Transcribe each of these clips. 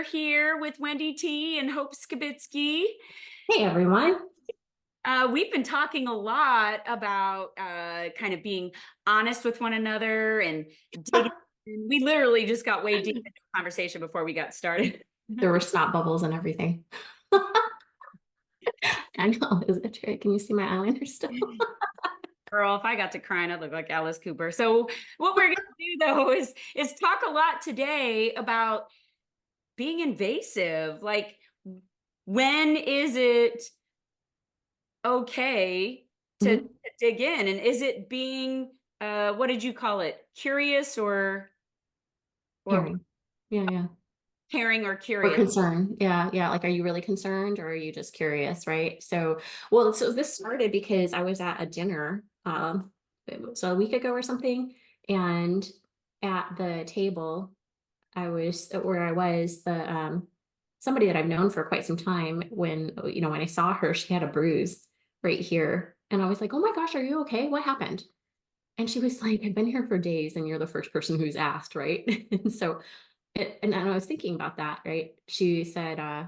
we're here with Wendy T and Hope Skibitsky. Hey everyone. We've been talking a lot about kind of being honest with one another and digging. We literally just got way deep into the conversation before we got started. There were snot bubbles and everything. I know, is it true? Can you see my eyeliner still? Girl, if I got to crying, I'd look like Alice Cooper. So what we're gonna do though is talk a lot today about being invasive. Like, when is it okay to Mhm. dig in? And is it being what did you call it? Curious or Caring. Yeah, yeah. caring or Or curious? concern. Yeah, yeah. Like, are you really concerned or are you just curious, right? So this started because I was at a dinner, it was a week ago or something, and at the table, where I was, the somebody that I've known for quite some time, when I saw her, she had a bruise right here. And I was like, oh my gosh, are you okay? What happened? And she was like, I've been here for days and you're the first person who's asked, right? And I was thinking about that, right? She said, I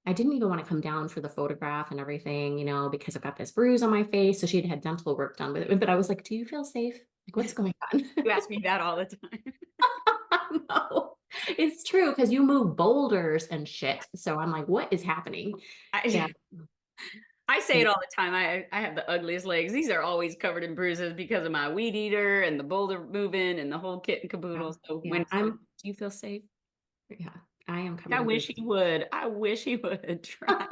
didn't even want to come down for the photograph and everything, because I've got this bruise on my face. So she'd had dental work done with it. But I was like, do you feel safe? Like, what's going on? You ask me that all the time. No, it's true because you move boulders and shit. So I'm like, what is happening? Yeah. I, I say it all the time. I have the ugliest legs. These are always covered in bruises because of my weed eater and the boulder moving and the whole kit and Yeah. caboodle. So Yeah. when do you feel safe? Yeah, I am covered I in wish bruises. he would. I wish he would try.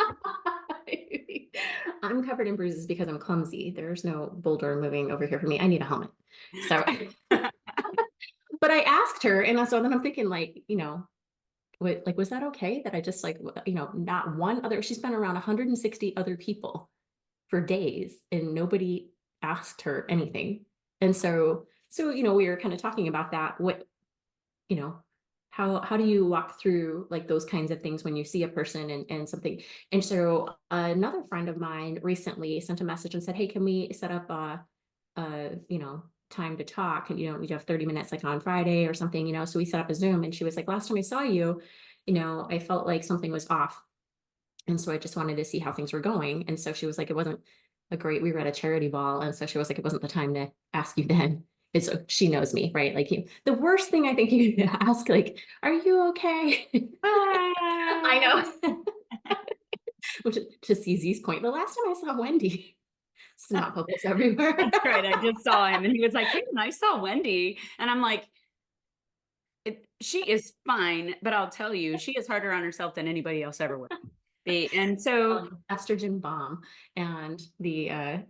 I'm covered in bruises because I'm clumsy. There's no boulder moving over here for me. I need a helmet. So, but I asked her, and so then I'm thinking, like, was that okay that I just like, not one other, she's been around 160 other people for days and nobody asked her anything. And so, we were kind of talking about that. You know, how do you walk through like those kinds of things when you see a person and something? And so another friend of mine recently sent a message and said, hey, can we set up time to talk? And, we have 30 minutes like on Friday or something, so we set up a Zoom, and she was like, last time I saw you, I felt like something was off. And so I just wanted to see how things were going. And so she was like, it wasn't we were at a charity ball. And so she was like, it wasn't the time to ask you then. And so she knows me, right? Like, the worst thing I think you can ask, like, are you okay? I know. Which, to CZ's point, the last time I saw Wendy, snot bubbles everywhere. That's right. I just saw him and he was like, hey, I saw Wendy. And I'm like, she is fine, but I'll tell you, she is harder on herself than anybody else ever would be. And so, Estrogen bomb. And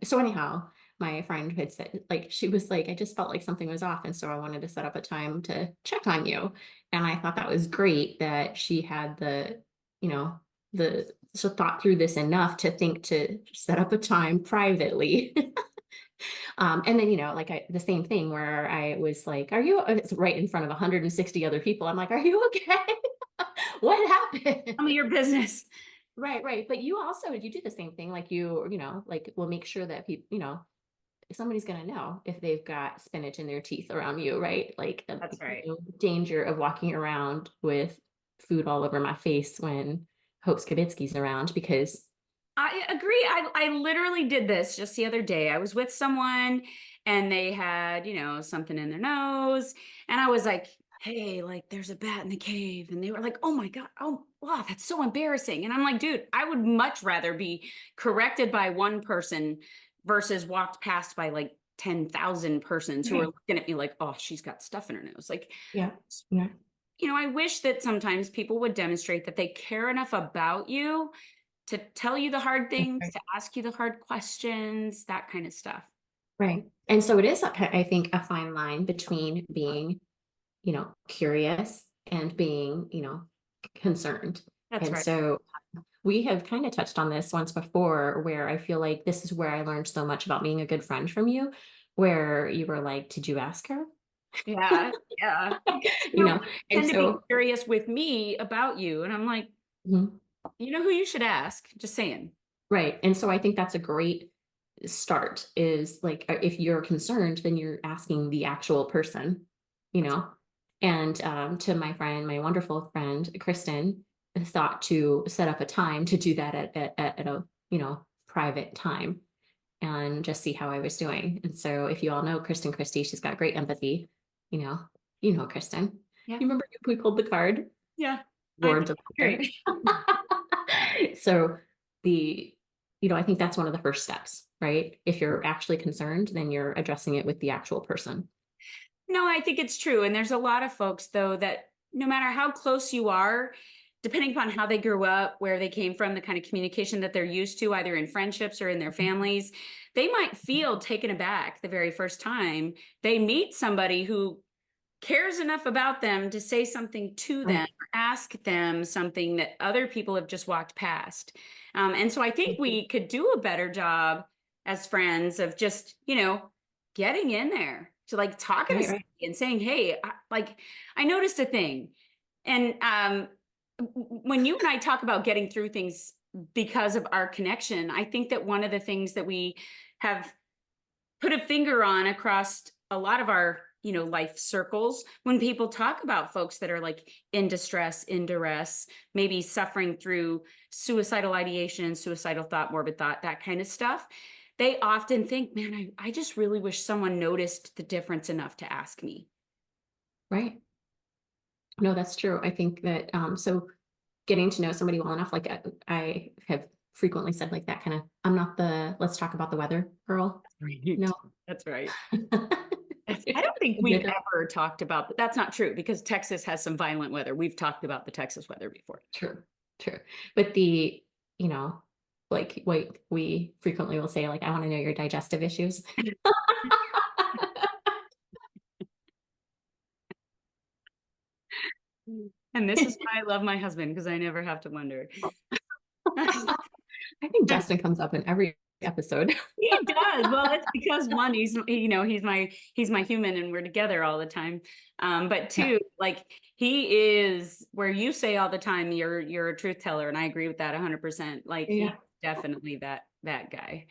so anyhow, my friend had said, like, she was like, I just felt like something was off. And so I wanted to set up a time to check on you. And I thought that was great that she had you know, so thought through this enough to think to set up a time privately. And then, like the same thing where I was like, it's right in front of 160 other people. I'm like, are you okay? What happened? tell me your business. Right, right. But you do the same thing. Like like we'll make sure that people, somebody's going to know if they've got spinach in their teeth around you, right? Like the That's right. danger of walking around with food all over my face when Hope Skibitsky's around, because I agree. I literally did this just the other day. I was with someone and they had, something in their nose. And I was like, hey, like there's a bat in the cave. And they were like, oh my God. Oh, wow, that's so embarrassing. And I'm like, dude, I would much rather be corrected by one person versus walked past by like 10,000 persons who are right. looking at me like, oh, she's got stuff in her nose. Like, Yeah, yeah, I wish that sometimes people would demonstrate that they care enough about you to tell you the hard that's things, right. to ask you the hard questions, that kind of stuff. Right. And so it is, I think, a fine line between being, curious and being, concerned. That's And right. so we have kind of touched on this once before, where I feel like this is where I learned so much about being a good friend from you, where you were like, did you ask her? Yeah. Yeah. You know, and Tend to be so, curious with me about you. And I'm like, mhm, you know who you should ask? Just saying. right. And so I think that's a great start, is like, if you're concerned, then you're asking the actual person, you know, And to my friend, my wonderful friend, Kristen, thought to set up a time to do that at a, private time and just see how I was doing. And so if you all know Kristen Christie, she's got great empathy. You know, Kristen. Yeah. You remember we pulled the card? Yeah. I think Lords of it's Laughter. great. So the, I think that's one of the first steps, right? If you're actually concerned, then you're addressing it with the actual person. No, I think it's true. And there's a lot of folks, though, that no matter how close you are, depending upon how they grew up, where they came from, the kind of communication that they're used to, either in friendships or in their families, they might feel taken aback the very first time they meet somebody who cares enough about them to say something to them Right. or ask them something that other people have just walked past. And so I think we could do a better job as friends of just, getting in there to like talking to Right, somebody right. and saying, hey, I noticed a thing. And when you and I talk about getting through things because of our connection, I think that one of the things that we have put a finger on across a lot of our life circles when people talk about folks that are like in distress, in duress, maybe suffering through suicidal ideation, suicidal thought, morbid thought, that kind of stuff. They often think, man, I just really wish someone noticed the difference enough to ask me. Right. No, that's true. I think that so getting to know somebody well enough, like I have frequently said like that kind of, I'm not the let's talk about the weather girl. Right. No. That's right. I don't think we've Good. ever talked about that. That's not true because Texas has some violent weather. We've talked about the Texas weather before. True, true. But the, you know, like we frequently will say, like, I want to know your digestive issues. And this is why I love my husband because I never have to wonder. I think Justin comes up in every episode. He does. Well, it's because one, he's my human and we're together all the time. But Yeah, two, like he is where you say all the time you're a truth teller, and I agree with that 100%. Like he's yeah. definitely that guy.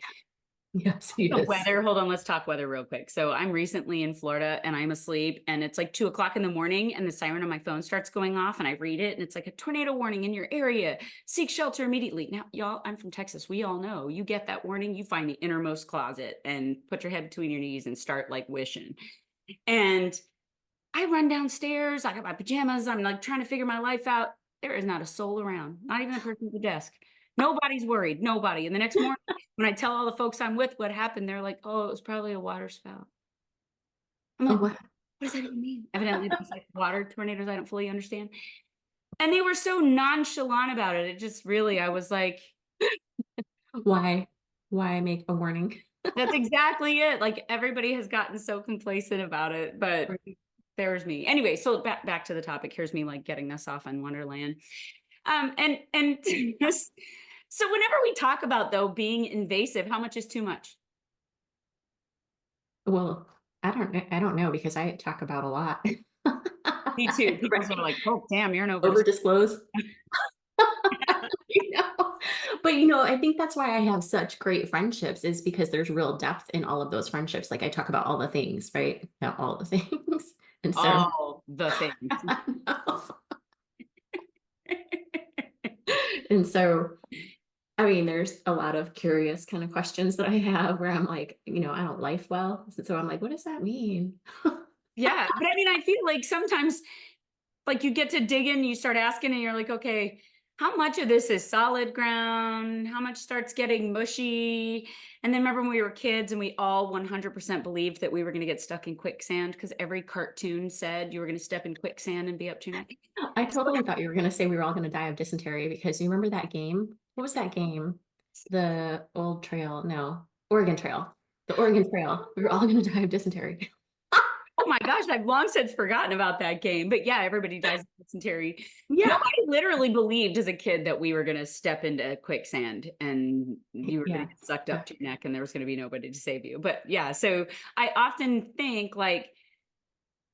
Yes, he The is. weather, hold on, let's talk weather real quick. So I'm recently in Florida and I'm asleep and it's like 2 o'clock in the morning and the siren on my phone starts going off and I read it and it's like a tornado warning in your area. Seek shelter immediately. Now, y'all, I'm from Texas. We all know you get that warning, you find the innermost closet and put your head between your knees and start like wishing. And I run downstairs, I got my pajamas, I'm like trying to figure my life out. There is not a soul around, not even the person at the desk. Nobody's worried, nobody. And the next morning, when I tell all the folks I'm with what happened, they're like, oh, it was probably a water spout. I'm Oh, like, what? what does that even mean? Evidently, there's like water tornadoes I don't fully understand. And they were so nonchalant about it. It just really, I was like, Why? Why make a warning? that's exactly it. Like everybody has gotten so complacent about it, but Right. there's me. Anyway, so back to the topic. Here's me like getting us off on Wonderland. And just, so whenever we talk about though being invasive, how much is too much? Well, I don't know because I talk about a lot. Me too. People are Right. like, oh, damn, you're an over. Over disclose. You know? But I think that's why I have such great friendships is because there's real depth in all of those friendships. Like I talk about all the things, right? About all the things. And so All the things. I know. And so I mean, there's a lot of curious kind of questions that I have where I'm like, I don't life well. So I'm like, what does that mean? Yeah. But I mean, I feel like sometimes like you get to dig in, you start asking, and you're like, okay, how much of this is solid ground? How much starts getting mushy? And then remember when we were kids and we all 100% believed that we were going to get stuck in quicksand because every cartoon said you were going to step in quicksand and be up to your neck. I totally thought you were going to say we were all going to die of dysentery because you remember that game? What was that game? The old trail? No, Oregon Trail. The Oregon Trail. We were all going to die of dysentery. Oh my gosh, I've long since forgotten about that game. But yeah, everybody dies of dysentery. Yeah. Nobody literally believed as a kid that we were going to step into quicksand and you were going Yeah. to get sucked Yeah. up to your neck and there was going to be nobody to save you. But yeah, so I often think like,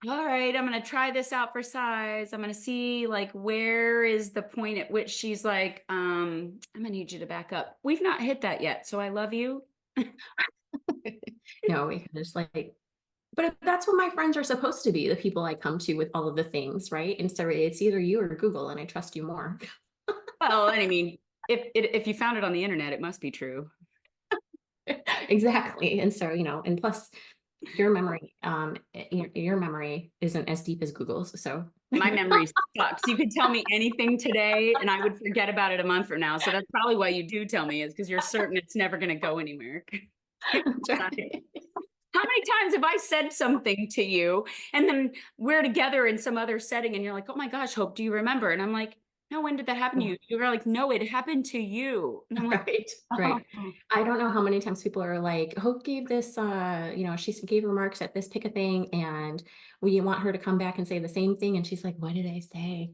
all right, I'm going to try this out for size. I'm going to see like where is the point at which she's like, I'm going to need you to back up. We've not hit that yet. So I love you. No, because like But that's what my friends are supposed to be, the people I come to with all of the things, right? And so it's either you or Google, and I trust you more. Well, and I mean, if you found it on the internet, it must be true. Exactly. And so, and plus your memory, your memory isn't as deep as Google's. So My memory sucks. You could tell me anything today and I would forget about it a month from now. So that's probably why you do tell me, is because you're certain it's never going to go anywhere. that's right. How many times have I said something to you and then we're together in some other setting and you're like, oh my gosh, Hope, do you remember? And I'm like, no, when did that happen to you? You were like, no, it happened to you. And I'm like, Right, right. oh. I don't know how many times people are like, Hope gave this, she gave remarks at this pick a thing, and we want her to come back and say the same thing. And she's like, what did I say?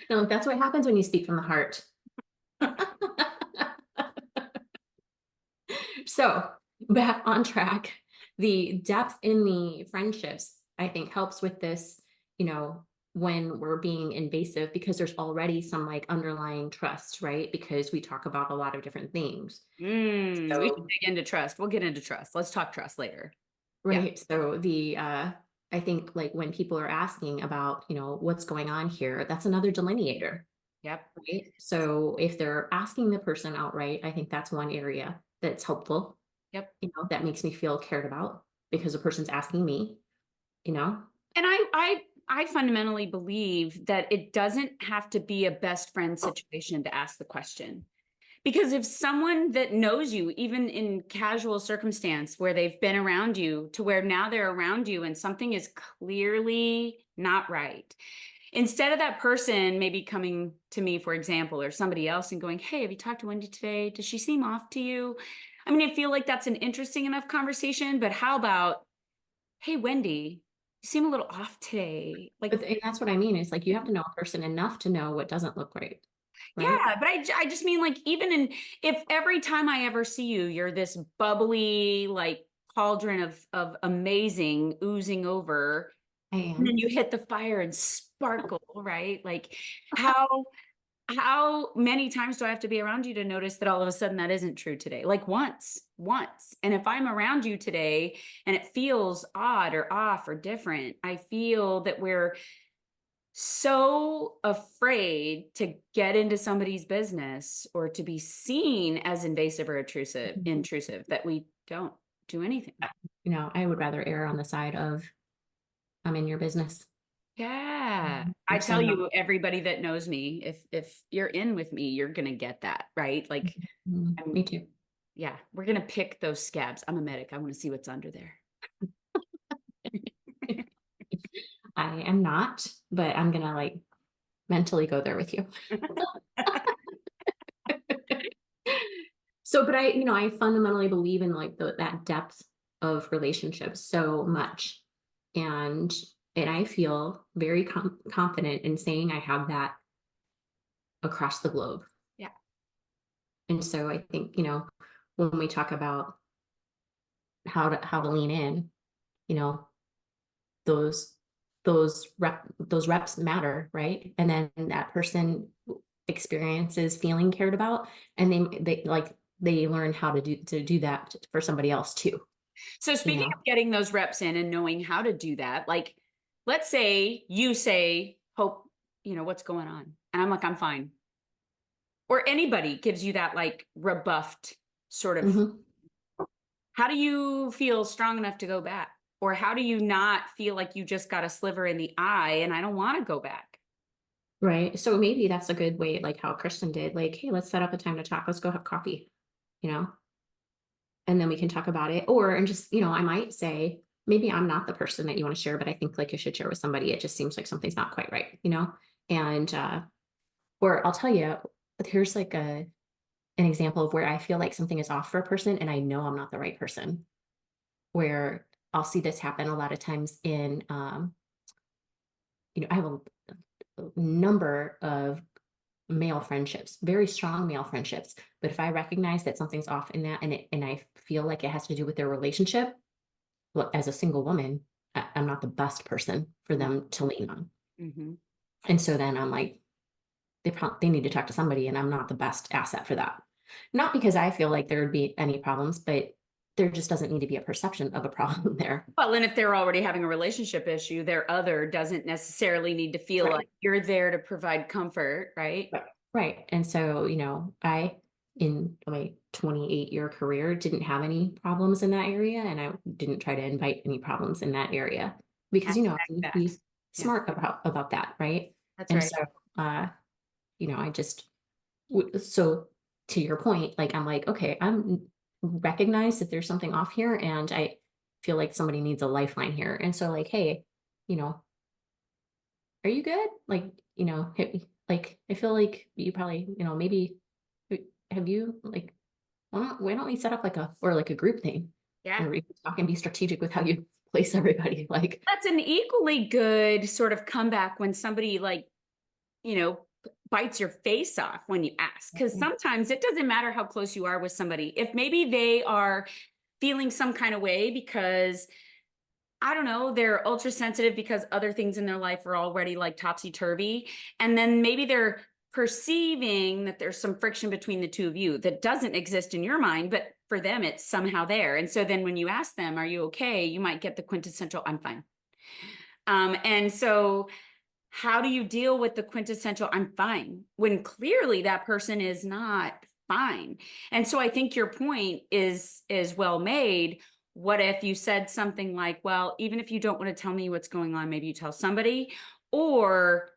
No, that's what happens when you speak from the heart. So back on track, the depth in the friendships, I think, helps with this, when we're being invasive, because there's already some like underlying trust, right? Because we talk about a lot of different things. We should So, dig into trust. We'll get into trust. Let's talk trust later. Yeah. right. So I think like when people are asking about, what's going on here, that's another delineator, Yep. right? So if they're asking the person outright, I think that's one area that's helpful, Yep. that makes me feel cared about because the person's asking me, you know? And I fundamentally believe that it doesn't have to be a best friend situation to ask the question. Because if someone that knows you, even in casual circumstance where they've been around you to where now they're around you and something is clearly not right, instead of that person maybe coming to me, for example, or somebody else and going, hey, have you talked to Wendy today? Does she seem off to you? I mean, I feel like that's an interesting enough conversation, but how about, hey, Wendy, you seem a little off today. Like, And that's what I mean. Is like you have to know a person enough to know what doesn't look right, right? yeah, but I just mean like even in if every time I ever see you, you're this bubbly like cauldron of amazing oozing over, I and then am. you hit the fire and sparkle, right? Like how many times do I have to be around you to notice that all of a sudden that isn't true today? Like once. And if I'm around you today and it feels odd or off or different, I feel that we're so afraid to get into somebody's business or to be seen as invasive or intrusive that we don't do anything. I would rather err on the side of I'm in your business. Yeah. I So tell you, everybody that knows me, if you're in with me, you're gonna get that, right? Like I'm me too. yeah, we're gonna pick those scabs. I'm a medic. I want to see what's under there. I am not, but I'm gonna like mentally go there with you. So, but I fundamentally believe in like that depth of relationships so much. And I feel very confident in saying I have that across the globe. Yeah. And so I think, when we talk about how to lean in, you know, those those reps matter, right? And then that person experiences feeling cared about, and they learn how to do that for somebody else too, So you speaking know. of getting those reps in and knowing how to do that, like let's say you say, Hope, what's going on? And I'm like, I'm fine. Or anybody gives you that like rebuffed sort of, Mhm. how do you feel strong enough to go back? Or how do you not feel like you just got a sliver in the eye and I don't want to go back? Right. So maybe that's a good way, like how Kristen did, like, hey, let's set up a time to talk. Let's go have coffee, you know, and then we can talk about it. And just, I might say, maybe I'm not the person that you want to share, but I think like you should share with somebody. It just seems like something's not quite right, And or I'll tell you, here's like an example of where I feel like something is off for a person and I know I'm not the right person. Where I'll see this happen a lot of times in I have a number of male friendships, very strong male friendships. But if I recognize that something's off in that and I feel like it has to do with their relationship, well, as a single woman, I'm not the best person for them to lean on. Mm-hmm. And so then I'm like, they need to talk to somebody, and I'm not the best asset for that. Not because I feel like there would be any problems, but there just doesn't need to be a perception of a problem there. Well, and if they're already having a relationship issue, their other doesn't necessarily need to feel like Right. you're there to provide comfort, right? Right. Right. And so, I, in my 28-year career, didn't have any problems in that area. And I didn't try to invite any problems in that area because, I Hashtag need to be facts. Yeah, smart about that. Right. that's And right. so, uh, I just, so to your point, like, I'm like, okay, I'm recognize that there's something off here and I feel like somebody needs a lifeline here. And so, like, hey, you know, are you good? Like, like, I feel like you probably, maybe have you like, why don't we set up like a group thing Yeah. where we can talk and be strategic with how you place everybody? Like, That's an equally good sort of comeback when somebody like, you know, bites your face off when you ask. Because sometimes it doesn't matter how close you are with somebody. If maybe they are feeling some kind of way because I don't know, they're ultra sensitive because other things in their life are already like topsy turvy. And then maybe they're perceiving that there's some friction between the two of you that doesn't exist in your mind, but for them, it's somehow there. And so then when you ask them, are you okay? You might get the quintessential, I'm fine. And so how do you deal with the quintessential, I'm fine, when clearly that person is not fine? And so I think your point is well made. What if you said something like, well, even if you don't want to tell me what's going on, maybe you tell somebody, or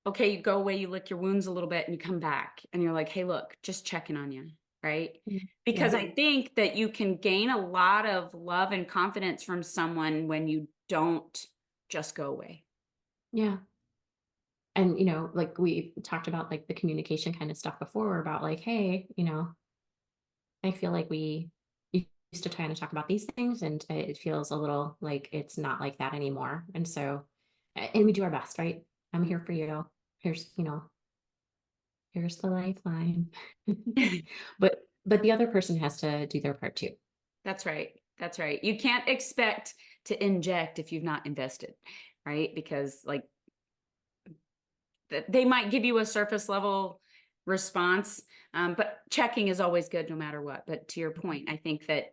okay, you go away, you lick your wounds a little bit and you come back and you're like, hey, look, just checking on you, right? Because yeah, I think that you can gain a lot of love and confidence from someone when you don't just go away. yeah. And, like we talked about like the communication kind of stuff before about like, hey, I feel like we used to kind of talk about these things and it feels a little like it's not like that anymore. And so, and we do our best, right? I'm here for you. Here's, here's the lifeline. But the other person has to do their part too. That's right. That's right. You can't expect to inject if you've not invested, right? Because like they might give you a surface level response, but checking is always good no matter what. But to your point, I think that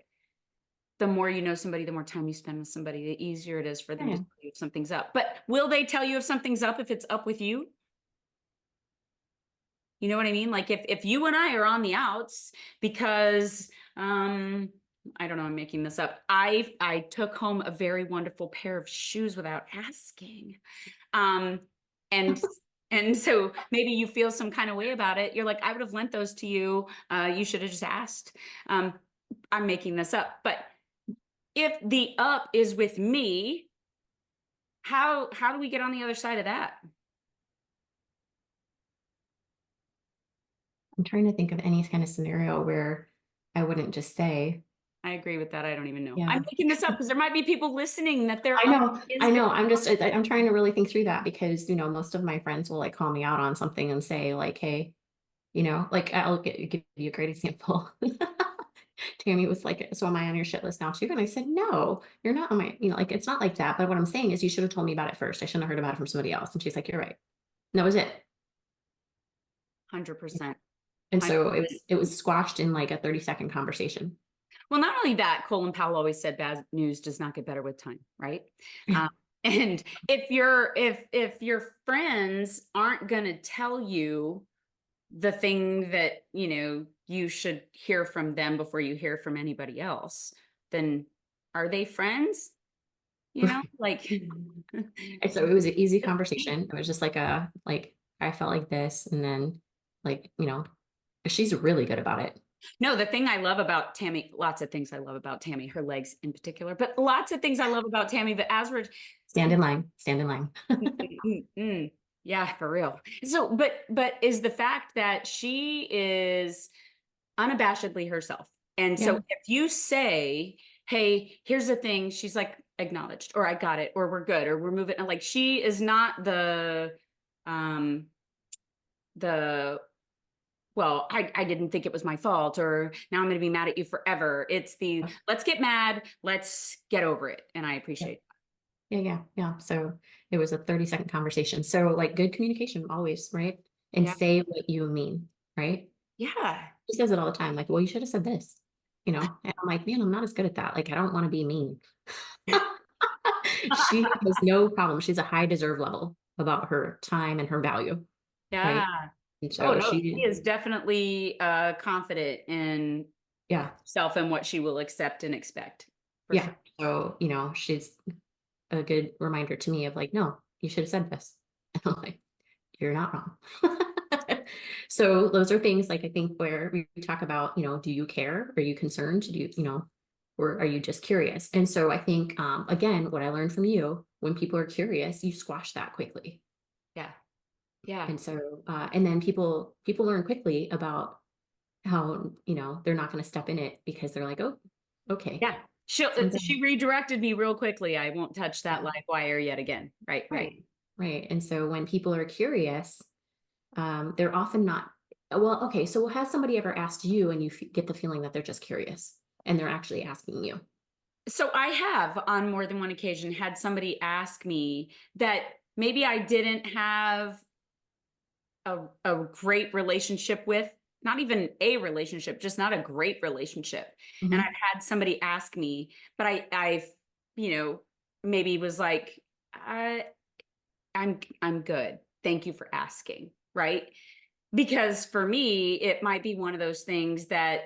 the more you know somebody, the more time you spend with somebody, the easier it is for them to Yeah. tell you if something's up. But will they tell you if something's up if it's up with you? You know what I mean? Like if you and I are on the outs because I don't know, I'm making this up. I took home a very wonderful pair of shoes without asking. Um and and so maybe you feel some kind of way about it. You're like, I would have lent those to you. You should have just asked. Um, I'm making this up. But if the up is with me, how do we get on the other side of that? I'm trying to think of any kind of scenario where I wouldn't just say, I agree with that. I don't even know. I'm yeah. making this up because there might be people listening that their I up know, is I with know. I'm trying to really think through that because, most of my friends will like call me out on something and say like, hey, like give you a great example. Tammy was like, so am I on your shit list now too? And I said, no, you're not on my, like, it's not like that. But what I'm saying is you should have told me about it first. I shouldn't have heard about it from somebody else. And she's like, you're right. And that was it. 100%. And so it was squashed in like a 30-second conversation. Well, not only that, Colin Powell always said bad news does not get better with time, right? Yeah. Um, and if your friends aren't going to tell you the thing that you should hear from them before you hear from anybody else, then are they friends? Like And so it was an easy conversation. It was just like I felt like this. And then like, she's really good about it. no, the thing I love about Tammy, lots of things I love about Tammy, her legs in particular, but lots of things I love about Tammy, but as we're Stand in line, stand in line. yeah, for real. So, but is the fact that she is unabashedly herself. And so Yeah. if you say, hey, here's the thing, she's like acknowledged, or I got it, or we're good, or we're moving. Like she is not um the well, I didn't think it was my fault, or now I'm gonna be mad at you forever. It's the let's get mad, let's get over it. And I Yeah. appreciate it. Yeah. Yeah. Yeah. So it was a 30-second conversation. So like good communication always, right? And Yeah. say what you mean, right? Yeah. She says it all the time. Like, well, you should have said this. you know, and I'm like, man, I'm not as good at that. Like, I don't want to be mean. She has no problem. She's a high deserve level about her time and her value, Yeah. right? And Oh so no, she she, is definitely confident in yeah, herself and what she will accept and expect for yeah. sure. So, you know, she's a good reminder to me of like, no, you should have said this. And I'm like, you're not wrong. So those are things like I think where we talk about, you know, do you care? Are you concerned? Do you, you know, or are you just curious? And so I think again, what I learned from you, when people are curious, you squash that quickly. Yeah. Yeah. And so and then people learn quickly about how, you know, they're not going to step in it because they're like, oh, okay. Yeah. Something. She redirected me real quickly. I won't touch that Yeah. live wire yet again. Right, right. Right. Right. And so when people are curious, they're often not. Well, okay. So has somebody ever asked you and you get the feeling that they're just curious and they're actually asking you? So I have on more than one occasion had somebody ask me that maybe I didn't have a great relationship with, not even a relationship, just not a great relationship. And Hmm. I've had somebody ask me, but I've, you know, maybe was like, I, I'm good. Thank you for asking. Right. Because for me, it might be one of those things that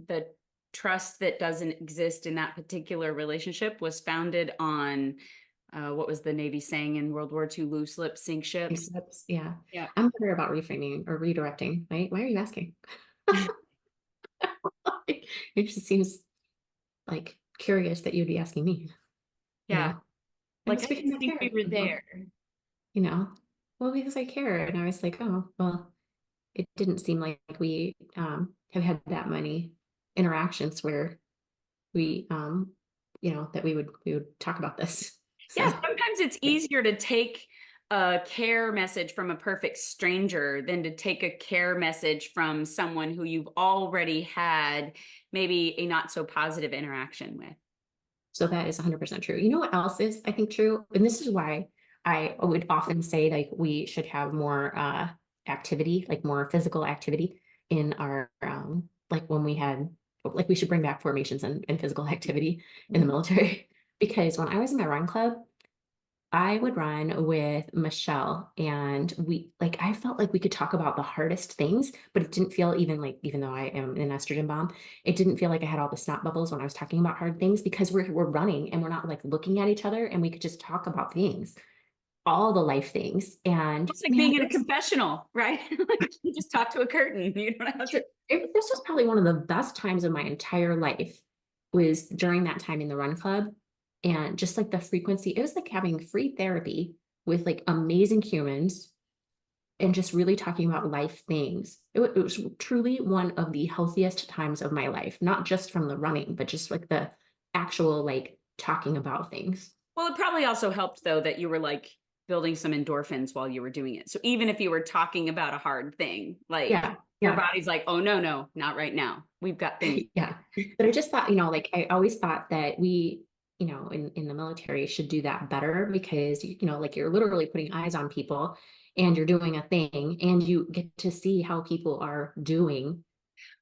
the trust that doesn't exist in that particular relationship was founded on what was the Navy saying in World War II, loose lips sink ships. Yeah. Yeah. I'm better about reframing or redirecting. Right? Why are you asking? It just seems like curious that you'd be asking me, you Yeah. know? And Like, it's I because didn't I think we care. were there. You know, well, because I care. And I was like, oh, well, it didn't seem like we have had that many interactions where we, you know, that we would talk about this. Yeah, So sometimes it's yeah. easier to take a care message from a perfect stranger than to take a care message from someone who you've already had maybe a not so positive interaction with. So that is 100% true. You know what else is, I think, true? And this is why I would often say like we should have more activity, like more physical activity in our like when we had like we should bring back formations and physical activity in the Mhm. military. Because when I was in my run club, I would run with Michelle and we like I felt like we could talk about the hardest things, but it didn't feel even like even though I am an estrogen bomb, it didn't feel like I had all the snot bubbles when I was talking about hard things because we're running and we're not like looking at each other and we could just talk about things, all the life things. And It's like man, being in a confessional, right? Like you just talk to a curtain. You don't have to. this was probably one of the best times of my entire life was during that time in the run club and just like the frequency, it was like having free therapy with like amazing humans and just really talking about life things. It was truly one of the healthiest times of my life, not just from the running, but just like the actual like talking about things. Well, it probably also helped though that you were like building some endorphins while you were doing it. So even if you were talking about a hard thing, like Yeah, your yeah, body's like, oh no, no, not right now. We've got things. yeah. But I just thought, you know, like I always thought that we, you know, in the military should do that better because, you know, like you're literally putting eyes on people and you're doing a thing and you get to see how people are doing,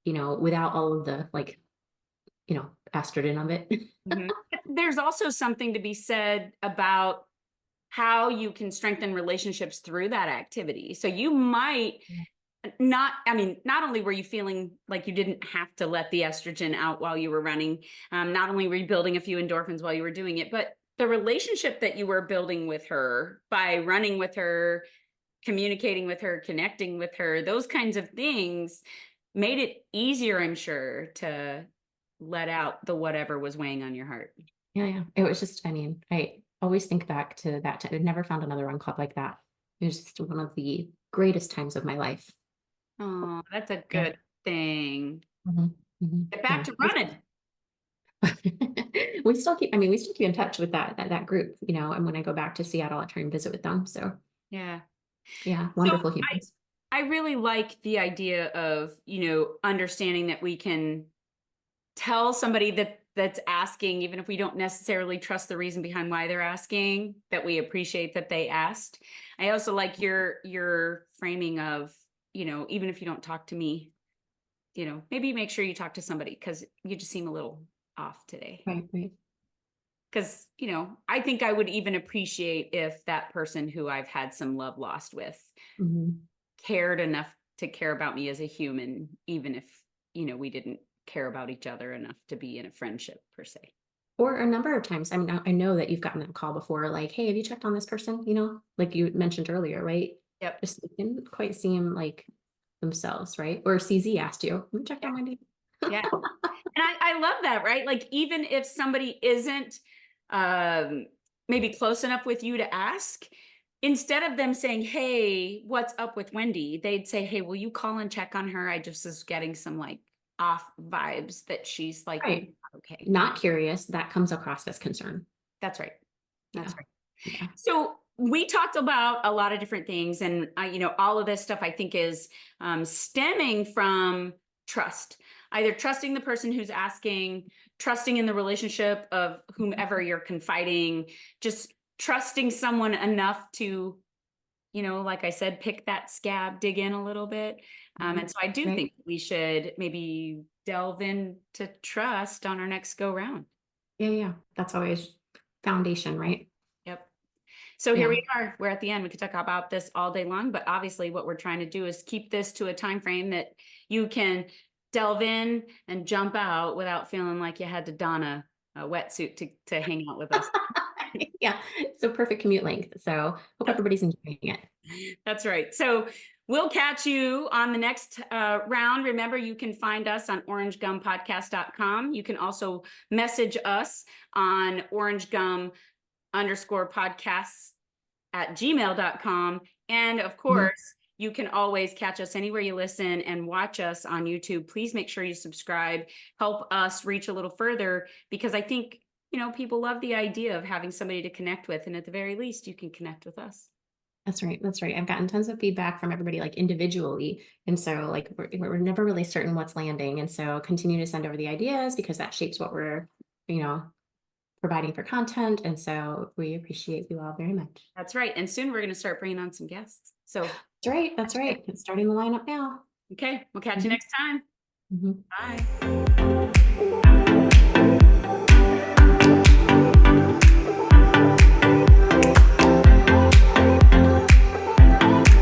you know, without all of the like, you know, estrogen of it. Mhm. There's also something to be said about how you can strengthen relationships through that activity. So you might not, I mean, not only were you feeling like you didn't have to let the estrogen out while you were running, not only were you building a few endorphins while you were doing it, but the relationship that you were building with her by running with her, communicating with her, connecting with her, those kinds of things made it easier, I'm sure, to let out the whatever was weighing on your heart. Yeah, yeah. It was just, I mean, I always think back to that time. I've never found another run club like that. It was just one of the greatest times of my life. Oh, that's a Yeah. good thing. Mhm, Get back yeah. to running. We still keep, I mean, we still keep in touch with that group, you know, and when I go back to Seattle, I try and visit with them. So Yeah. yeah, So wonderful humans. I really like the idea of, understanding that we can tell somebody that's asking, even if we don't necessarily trust the reason behind why they're asking, that we appreciate that they asked. I also like your framing of, even if you don't talk to me, maybe make sure you talk to somebody because you just seem a little off today. Right, right. Because, I think I would even appreciate if that person who I've had some love lost with Mhm. cared enough to care about me as a human, even if, we didn't care about each other enough to be in a friendship per se. Or a number of times, I know that you've gotten that call before, like, "Hey, have you checked on this person?" Like you mentioned earlier, right? Yep. Just they didn't quite seem like themselves, right? Or CZ asked you, "Have you checked Yeah. on Wendy?" Yeah. And I love that, right? Like, even if somebody isn't um, maybe close enough with you to ask, instead of them saying, "Hey, what's up with Wendy?" They'd say, "Hey, will you call and check on her? I just was getting some like off vibes that she's like maybe Right. not okay." Not curious, that comes across as concern. That's right. That's Yeah, right. yeah. So we talked about a lot of different things, and all of this stuff I think is stemming from trust. Either trusting the person who's asking, trusting in the relationship of whomever you're confiding, just trusting someone enough to, like I said, pick that scab, dig in a little bit. Mhm. And so I do Right? think we should maybe delve into trust on our next go round. Yeah, yeah. That's always foundation, right? Yep. So here Yeah. we are. We're at the end. We could talk about this all day long, but obviously what we're trying to do is keep this to a time frame that you can delve in and jump out without feeling like you had to don a wetsuit to hang out with us. Yeah, it's a perfect commute length, so hope everybody's enjoying it. That's right. So we'll catch you on the next round. Remember, you can find us on orangegumpodcast.com. You can also message us on orangegum_podcasts at gmail.com. And of Mhm. course, you can always catch us anywhere you listen and watch us on YouTube. Please make sure you subscribe, help us reach a little further because I think, people love the idea of having somebody to connect with. And at the very least, you can connect with us. That's right, that's right. I've gotten tons of feedback from everybody, like, individually, and so, like, we're never really certain what's landing, and so continue to send over the ideas because that shapes what we're, you know, providing for content, and so we appreciate you all very much. That's right. And soon we're going to start bringing on some guests. So, That's right. It's starting the lineup now. okay, we'll catch you Mhm, next time. mhm. Bye.